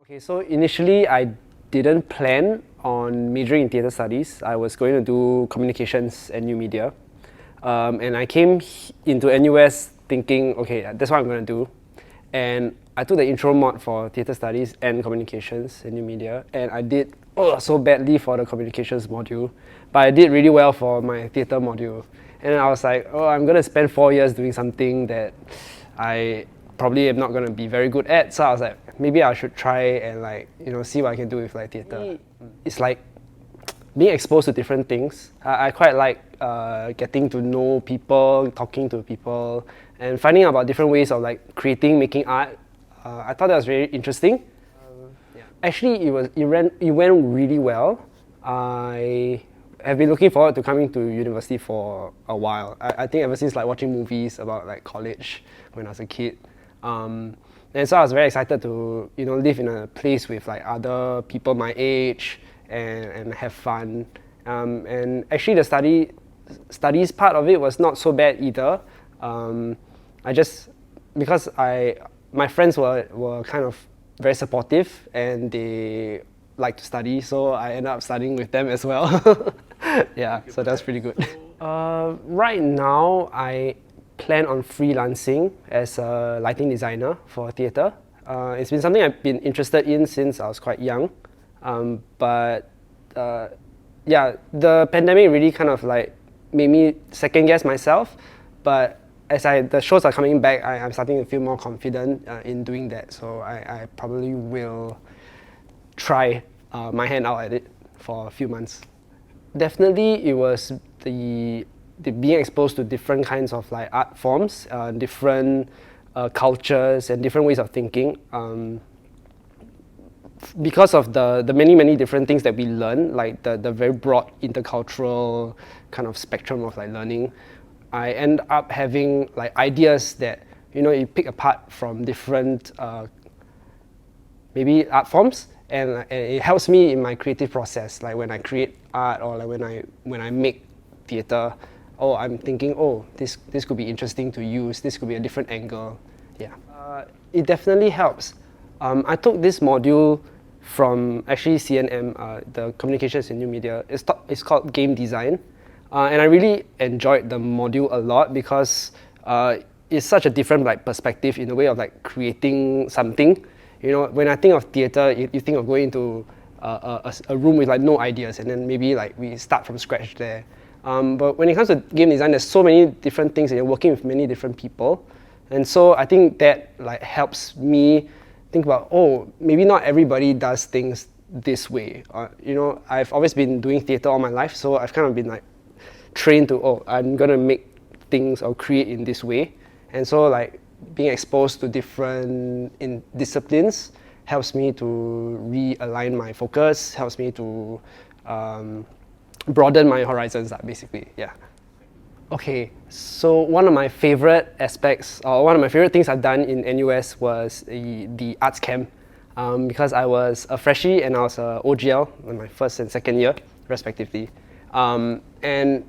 Okay, so initially I didn't plan on majoring in theatre studies. I was going to do communications and new media. And I came into NUS thinking, okay, that's what I'm going to do. And I took the intro mod for theatre studies and communications and new media. And I did so badly for the communications module, but I did really well for my theatre module. And I was like, I'm going to spend 4 years doing something that I probably am not going to be very good at. So I was like, maybe I should try and see what I can do with theatre. It's like being exposed to different things. I quite like getting to know people, talking to people, and finding out about different ways of creating, making art. I thought that was very interesting. Actually, it went really well. I have been looking forward to coming to university for a while. I think ever since watching movies about college when I was a kid. And so I was very excited to live in a place with other people my age and have fun. And actually the studies part of it was not so bad either. Because my friends were kind of very supportive and they like to study, so I ended up studying with them as well. Yeah, so that's pretty good. Right now, I plan on freelancing as a lighting designer for theatre. It's been something I've been interested in since I was quite young. But the pandemic really kind of made me second guess myself. But as the shows are coming back, I'm starting to feel more confident in doing that. So I probably will try my hand out at it for a few months. Definitely, it was the being exposed to different kinds of art forms, different cultures and different ways of thinking. Because of the many different things that we learn, the very broad intercultural kind of spectrum of learning, I end up having ideas that you pick apart from different maybe art forms, and it helps me in my creative process. When I create art or when I make theatre, I'm thinking, this could be interesting to use. This could be a different angle. Yeah, it definitely helps. I took this module from actually CNM, the Communications and New Media. It's called Game Design, and I really enjoyed the module a lot because it's such a different perspective in the way of creating something. When I think of theatre, you think of going into a room with no ideas, and then maybe we start from scratch there. But when it comes to game design, there's so many different things, and you're working with many different people. And so I think that helps me think about, maybe not everybody does things this way. I've always been doing theatre all my life, so I've kind of been trained to, I'm gonna make things or create in this way. And so being exposed to different disciplines helps me to realign my focus, helps me to broaden my horizons, basically, yeah. Okay, so one of my favorite aspects, or one of my favorite things I've done in NUS was the arts camp, because I was a freshie and I was a OGL in my first and second year, respectively. And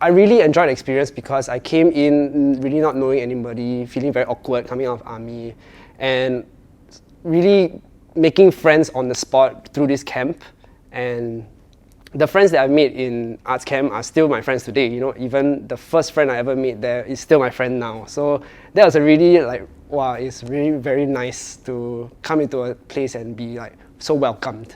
I really enjoyed the experience because I came in really not knowing anybody, feeling very awkward coming out of army, and really making friends on the spot through this camp. And the friends that I've made in arts camp are still my friends today. Even the first friend I ever made there is still my friend now. So that was a really it's really very nice to come into a place and be so welcomed.